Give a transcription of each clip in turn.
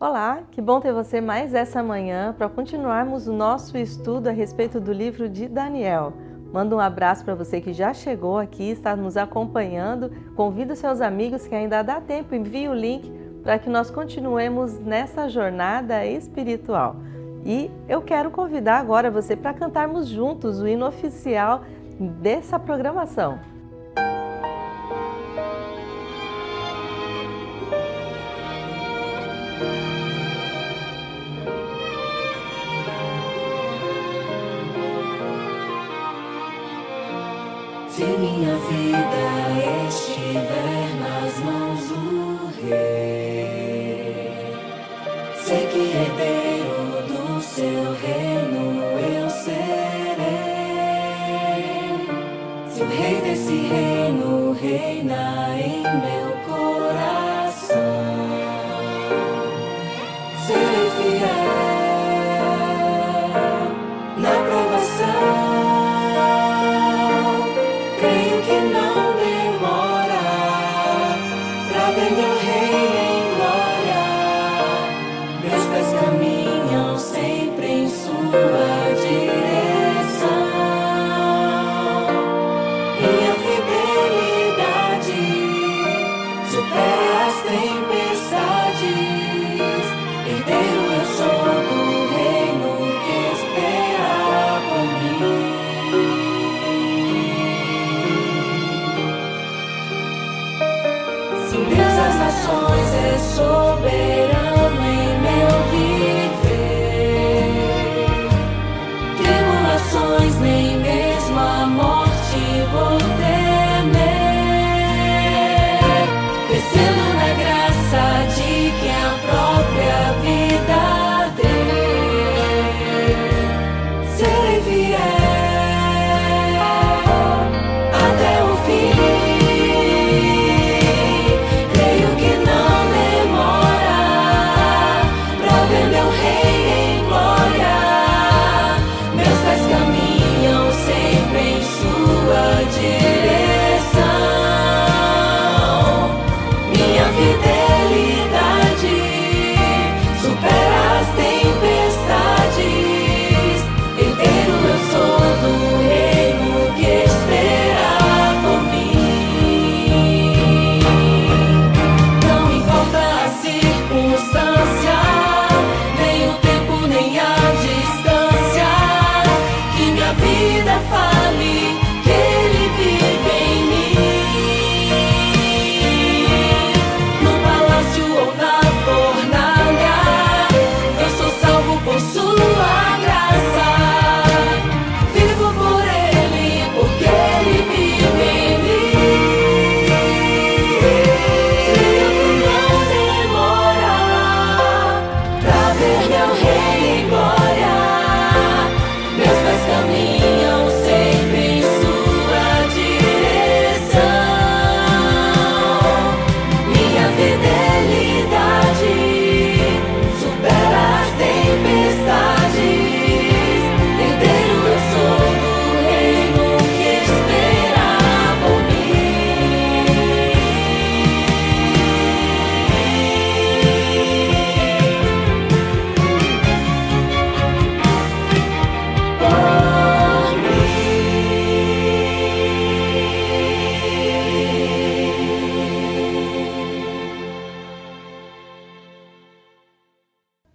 Olá, que bom ter você mais essa manhã para continuarmos o nosso estudo a respeito do livro de Daniel. Manda um abraço para você que já chegou aqui, está nos acompanhando. Convida seus amigos que ainda dá tempo, envie o link para que nós continuemos nessa jornada espiritual. E eu quero convidar agora você para cantarmos juntos o hino oficial dessa programação. Se minha vida estiver nas mãos do Rei, sei que herdeiro do seu reino eu serei. Se o Rei desse reino reina em meu coração, serei fiel na provação. Creio que não demora pra ver meu Rei em glória. Meus pés caminham sempre em sua direção. Minha fidelidade supera as tempestades. Herdeiro eu sou do reino que espera por mim. Se Deus das nações é soberano em meu viver, tribulações nem mesmo a morte vou temer, crescendo na graça de que a própria vida dê, serei fiel até o fim.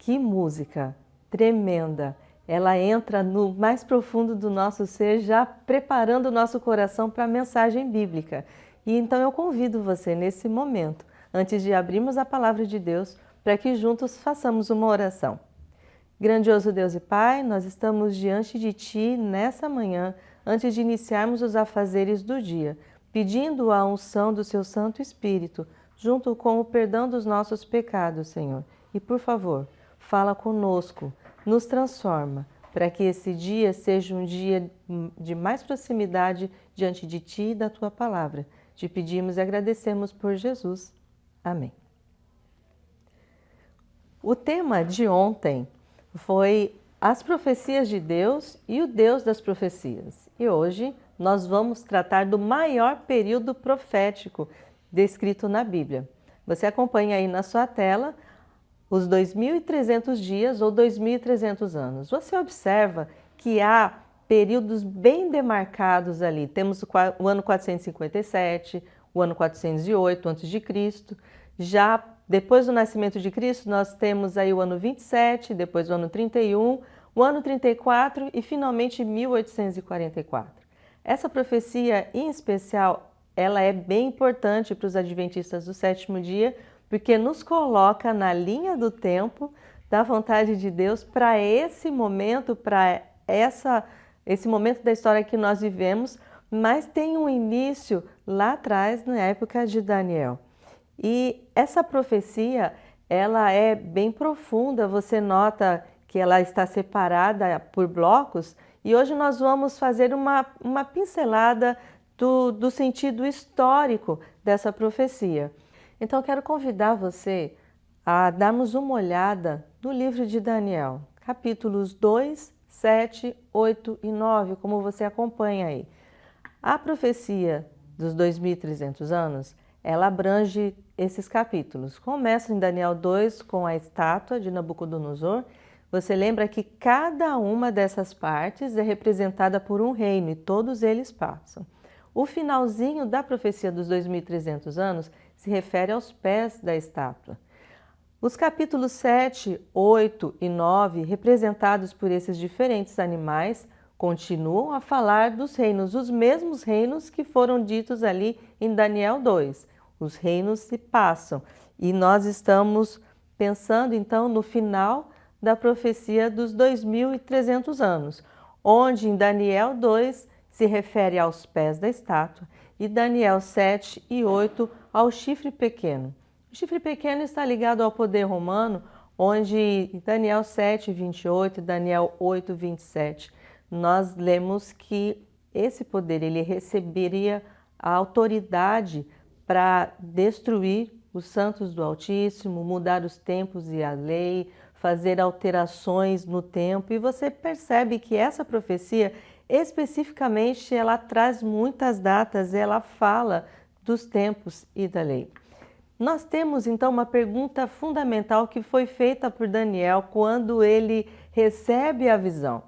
Que música tremenda! Ela entra no mais profundo do nosso ser, já preparando o nosso coração para a mensagem bíblica. E então eu convido você nesse momento, antes de abrirmos a palavra de Deus, para que juntos façamos uma oração. Grandioso Deus e Pai, nós estamos diante de Ti nessa manhã, antes de iniciarmos os afazeres do dia, pedindo a unção do Seu Santo Espírito, junto com o perdão dos nossos pecados, Senhor. E por favor, fala conosco, nos transforma, para que esse dia seja um dia de mais proximidade diante de Ti e da Tua Palavra. Te pedimos e agradecemos por Jesus. Amém. O tema de ontem foi as profecias de Deus e o Deus das profecias. E hoje nós vamos tratar do maior período profético descrito na Bíblia. Você acompanha aí na sua tela os 2.300 dias ou 2.300 anos. Você observa que há períodos bem demarcados ali. Temos o ano 457, o ano 408 a.C. Já depois do nascimento de Cristo, nós temos aí o ano 27, depois o ano 31, o ano 34 e finalmente 1844. Essa profecia em especial, ela é bem importante para os adventistas do sétimo dia, porque nos coloca na linha do tempo da vontade de Deus para esse momento, para esse momento da história que nós vivemos, mas tem um início lá atrás, na época de Daniel. E essa profecia, ela é bem profunda, você nota que ela está separada por blocos, e hoje nós vamos fazer uma pincelada do sentido histórico dessa profecia. Então, eu quero convidar você a darmos uma olhada no livro de Daniel, capítulos 2, 7, 8 e 9, como você acompanha aí. A profecia dos 2.300 anos, ela abrange esses capítulos. Começa em Daniel 2 com a estátua de Nabucodonosor. Você lembra que cada uma dessas partes é representada por um reino e todos eles passam. O finalzinho da profecia dos 2.300 anos se refere aos pés da estátua. Os capítulos 7, 8 e 9, representados por esses diferentes animais, continuam a falar dos reinos, os mesmos reinos que foram ditos ali em Daniel 2. Os reinos se passam e nós estamos pensando então no final da profecia dos 2.300 anos, onde em Daniel 2 se refere aos pés da estátua e Daniel 7 e 8 ao chifre pequeno. O chifre pequeno está ligado ao poder romano, onde em Daniel 7, 28 e Daniel 8, 27, nós lemos que esse poder ele receberia a autoridade para destruir os santos do Altíssimo, mudar os tempos e a lei, fazer alterações no tempo. E você percebe que essa profecia, especificamente, ela traz muitas datas, ela fala dos tempos e da lei. Nós temos então uma pergunta fundamental que foi feita por Daniel quando ele recebe a visão.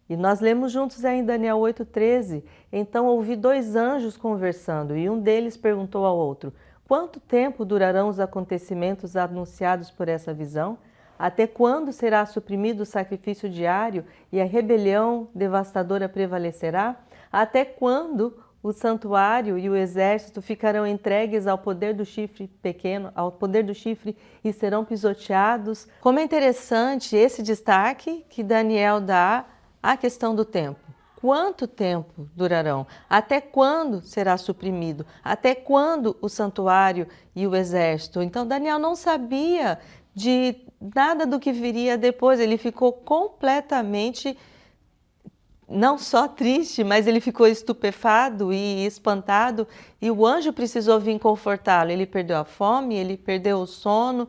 E nós lemos juntos aí em Daniel 8,13. Então ouvi dois anjos conversando e um deles perguntou ao outro: quanto tempo durarão os acontecimentos anunciados por essa visão? Até quando será suprimido o sacrifício diário e a rebelião devastadora prevalecerá? Até quando o santuário e o exército ficarão entregues ao poder do chifre pequeno, ao poder do chifre e serão pisoteados? Como é interessante esse destaque que Daniel dá à questão do tempo. Quanto tempo durarão? Até quando será suprimido? Até quando o santuário e o exército? Então Daniel não sabia de nada do que viria depois, ele ficou completamente não só triste, mas ele ficou estupefado e espantado, e o anjo precisou vir confortá-lo. Ele perdeu a fome, ele perdeu o sono,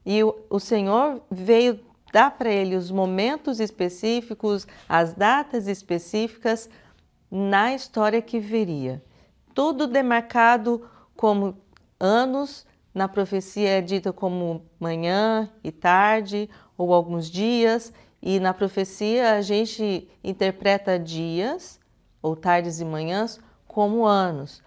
e o Senhor veio dar para ele os momentos específicos, as datas específicas na história que viria. Tudo demarcado como anos, na profecia é dita como manhã e tarde, ou alguns dias, e na profecia a gente interpreta dias, ou tardes e manhãs, como anos.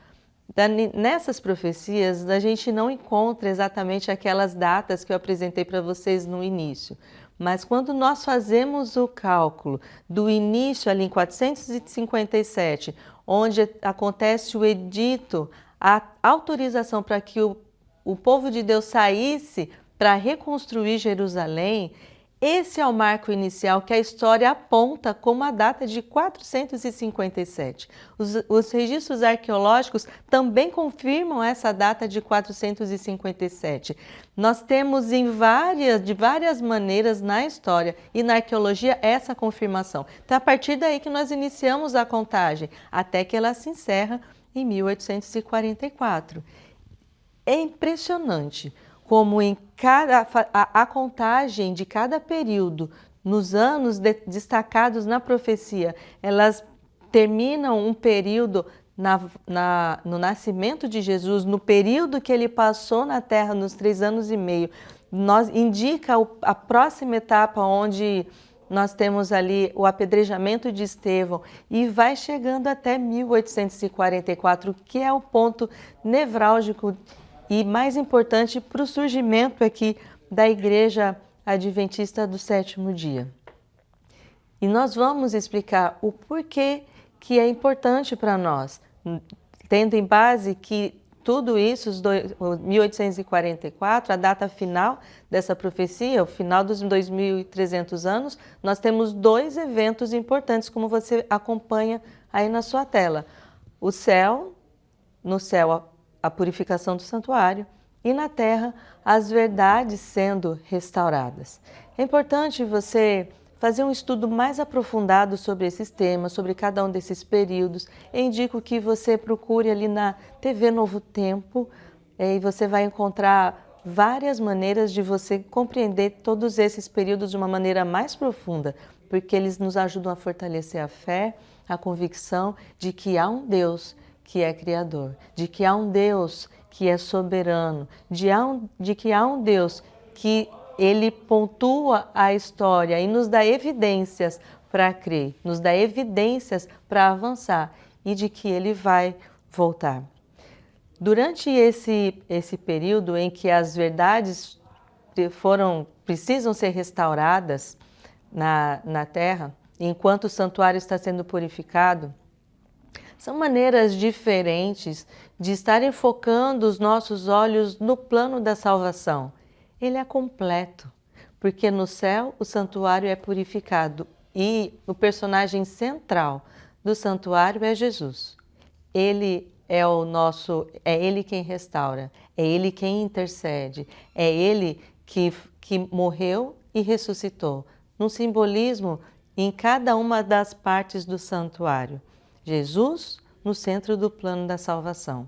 Nessas profecias, a gente não encontra exatamente aquelas datas que eu apresentei para vocês no início. Mas quando nós fazemos o cálculo do início ali em 457, onde acontece o edito, a autorização para que o povo de Deus saísse para reconstruir Jerusalém, esse é o marco inicial que a história aponta como a data de 457. Os registros arqueológicos também confirmam essa data de 457. Nós temos de várias maneiras na história e na arqueologia essa confirmação. Então, a partir daí que nós iniciamos a contagem, até que ela se encerra em 1844. É impressionante como em a contagem de cada período, nos anos destacados na profecia, elas terminam um período no nascimento de Jesus, no período que ele passou na terra, nos 3 anos e meio, indica a próxima etapa, onde nós temos ali o apedrejamento de Estevão e vai chegando até 1844, que é o ponto nevrálgico e mais importante para o surgimento aqui da Igreja Adventista do Sétimo Dia. E nós vamos explicar o porquê que é importante para nós, tendo em base que tudo isso, 1844, a data final dessa profecia, o final dos 2.300 anos, nós temos dois eventos importantes, como você acompanha aí na sua tela. O céu, no céu a purificação do santuário, e na terra as verdades sendo restauradas. É importante você fazer um estudo mais aprofundado sobre esses temas, sobre cada um desses períodos. Eu indico que você procure ali na TV Novo Tempo e você vai encontrar várias maneiras de você compreender todos esses períodos de uma maneira mais profunda, porque eles nos ajudam a fortalecer a fé, a convicção de que há um Deus que é Criador, de que há um Deus que é soberano, de que há um Deus que Ele pontua a história e nos dá evidências para crer, nos dá evidências para avançar e de que Ele vai voltar. Durante esse período em que as verdades precisam ser restauradas na terra, enquanto o santuário está sendo purificado, são maneiras diferentes de estar enfocando os nossos olhos no plano da salvação. Ele é completo, porque no céu o santuário é purificado e o personagem central do santuário é Jesus. Ele é Ele quem restaura, é Ele quem intercede, é Ele que morreu e ressuscitou, num simbolismo em cada uma das partes do santuário. Jesus no centro do plano da salvação.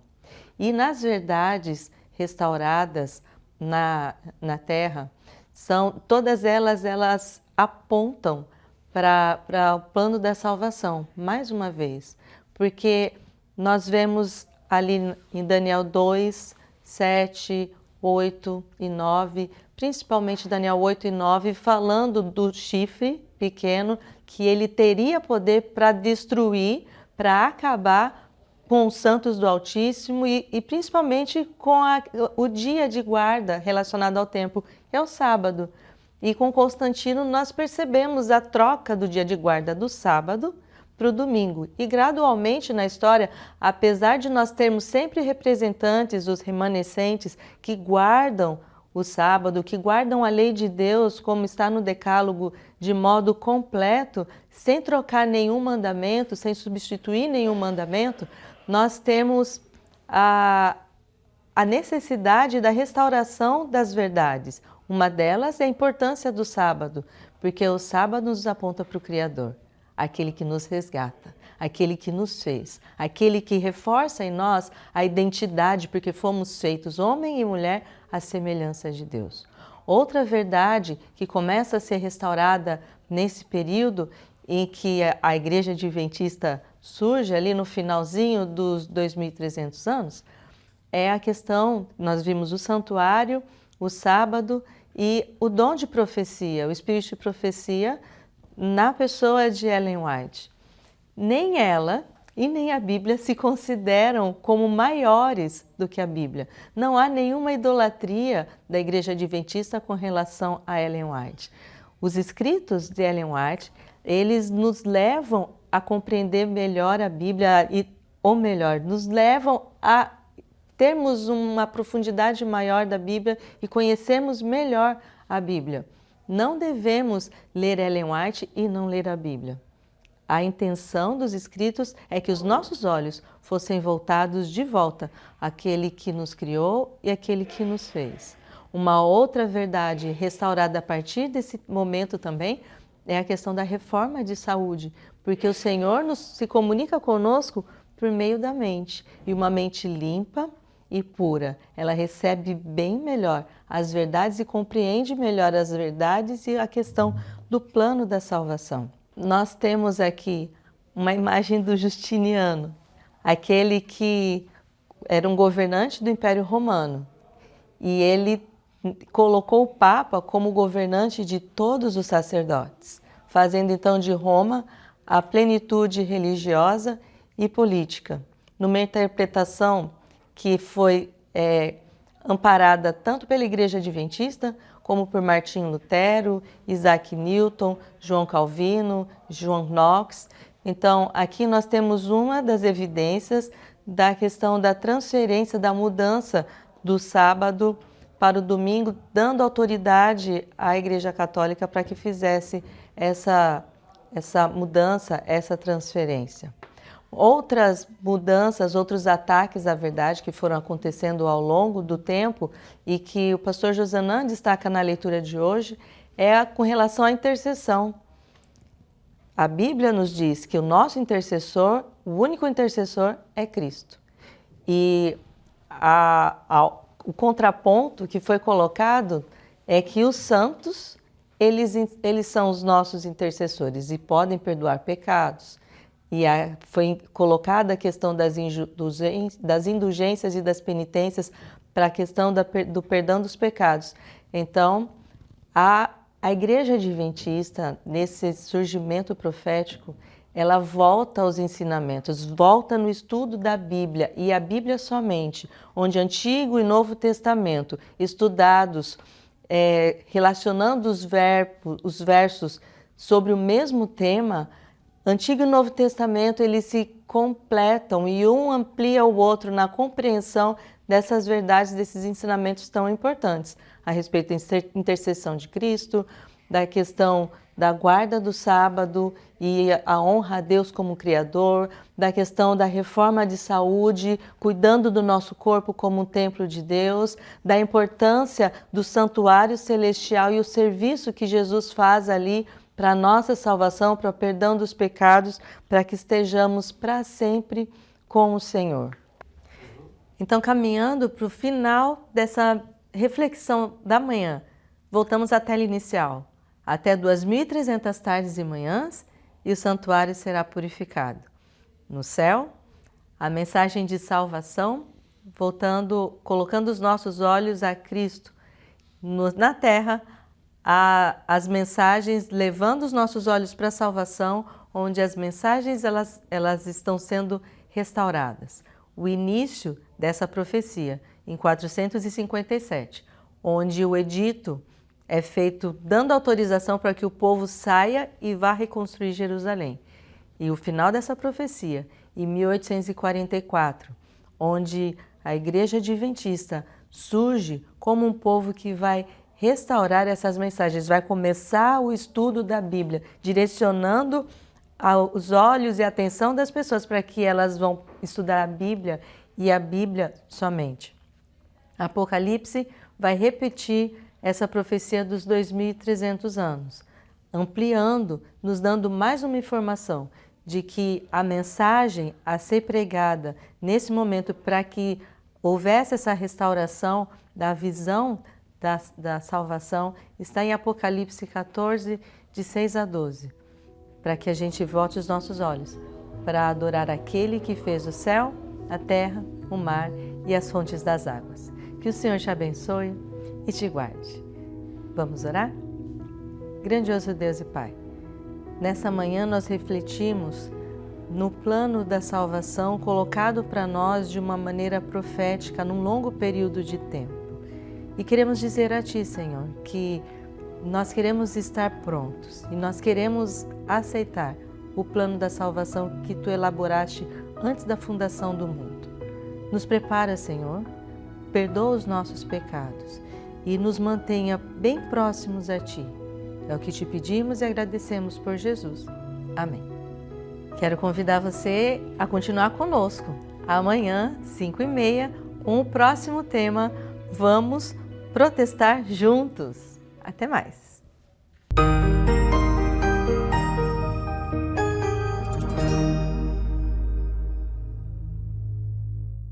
E nas verdades restauradas na terra, todas elas apontam para o plano da salvação, mais uma vez, porque nós vemos ali em Daniel 2, 7, 8 e 9, principalmente Daniel 8 e 9, falando do chifre pequeno, que ele teria poder para destruir, para acabar com os santos do Altíssimo e principalmente com o dia de guarda relacionado ao templo, que é o sábado. E com Constantino nós percebemos a troca do dia de guarda do sábado para o domingo. E gradualmente na história, apesar de nós termos sempre representantes, os remanescentes, que guardam o sábado, que guardam a lei de Deus, como está no Decálogo, de modo completo, sem trocar nenhum mandamento, sem substituir nenhum mandamento, nós temos a necessidade da restauração das verdades. Uma delas é a importância do sábado, porque o sábado nos aponta para o Criador, aquele que nos resgata, aquele que nos fez, aquele que reforça em nós a identidade, porque fomos feitos homem e mulher à semelhança de Deus. Outra verdade que começa a ser restaurada nesse período em que a Igreja Adventista surge, ali no finalzinho dos 2.300 anos, é a questão, nós vimos o santuário, o sábado e o dom de profecia, o espírito de profecia na pessoa de Ellen White. Nem ela e nem a Bíblia se consideram como maiores do que a Bíblia. Não há nenhuma idolatria da Igreja Adventista com relação a Ellen White. Os escritos de Ellen White, eles nos levam a compreender melhor a Bíblia, ou melhor, nos levam a termos uma profundidade maior da Bíblia e conhecermos melhor a Bíblia. Não devemos ler Ellen White e não ler a Bíblia. A intenção dos escritos é que os nossos olhos fossem voltados de volta àquele que nos criou e àquele que nos fez. Uma outra verdade restaurada a partir desse momento também é a questão da reforma de saúde, porque o Senhor se comunica conosco por meio da mente, e uma mente limpa e pura, ela recebe bem melhor as verdades e compreende melhor as verdades e a questão do plano da salvação. Nós temos aqui uma imagem do Justiniano, aquele que era um governante do Império Romano, e ele colocou o Papa como governante de todos os sacerdotes, fazendo então de Roma a plenitude religiosa e política, numa interpretação que foi amparada tanto pela Igreja Adventista como por Martinho Lutero, Isaac Newton, João Calvino, João Knox. Então, aqui nós temos uma das evidências da questão da transferência, da mudança do sábado para o domingo, dando autoridade à Igreja Católica para que fizesse essa mudança, essa transferência. Outras mudanças, outros ataques à verdade que foram acontecendo ao longo do tempo e que o pastor Josanã destaca na leitura de hoje é com relação à intercessão. A Bíblia nos diz que o nosso intercessor, o único intercessor, é Cristo. E o contraponto que foi colocado é que os santos, eles são os nossos intercessores e podem perdoar pecados. E foi colocada a questão das indulgências e das penitências para a questão do perdão dos pecados. Então, a Igreja Adventista, nesse surgimento profético, ela volta aos ensinamentos, volta no estudo da Bíblia, e a Bíblia somente, onde Antigo e Novo Testamento, estudados, relacionando os versos sobre o mesmo tema, Antigo e Novo Testamento, eles se completam e um amplia o outro na compreensão dessas verdades, desses ensinamentos tão importantes a respeito da intercessão de Cristo, da questão da guarda do sábado e a honra a Deus como Criador, da questão da reforma de saúde, cuidando do nosso corpo como um templo de Deus, da importância do santuário celestial e o serviço que Jesus faz ali para a nossa salvação, para o perdão dos pecados, para que estejamos para sempre com o Senhor. Então, caminhando para o final dessa reflexão da manhã, voltamos à tela inicial. Até 2.300 tardes e manhãs, e o santuário será purificado. No céu, a mensagem de salvação, colocando os nossos olhos a Cristo. Na terra, as mensagens levando os nossos olhos para a salvação, onde as mensagens elas estão sendo restauradas. O início dessa profecia, em 457, onde o edito é feito dando autorização para que o povo saia e vá reconstruir Jerusalém. E o final dessa profecia, em 1844, onde a Igreja Adventista surge como um povo que vai restaurar essas mensagens, vai começar o estudo da Bíblia, direcionando os olhos e a atenção das pessoas para que elas vão estudar a Bíblia e a Bíblia somente. Apocalipse vai repetir essa profecia dos 2.300 anos, ampliando, nos dando mais uma informação de que a mensagem a ser pregada nesse momento para que houvesse essa restauração da visão da salvação está em Apocalipse 14, de 6 a 12, para que a gente volte os nossos olhos para adorar aquele que fez o céu, a terra, o mar e as fontes das águas. Que o Senhor te abençoe e te guarde. Vamos orar? Grandioso Deus e Pai, nessa manhã nós refletimos no plano da salvação colocado para nós de uma maneira profética num longo período de tempo. E queremos dizer a Ti, Senhor, que nós queremos estar prontos e nós queremos aceitar o plano da salvação que Tu elaboraste antes da fundação do mundo. Nos prepara, Senhor, perdoa os nossos pecados e nos mantenha bem próximos a Ti. É o que Te pedimos e agradecemos por Jesus. Amém. Quero convidar você a continuar conosco. Amanhã, 5h30, com o próximo tema, vamos protestar juntos. Até mais!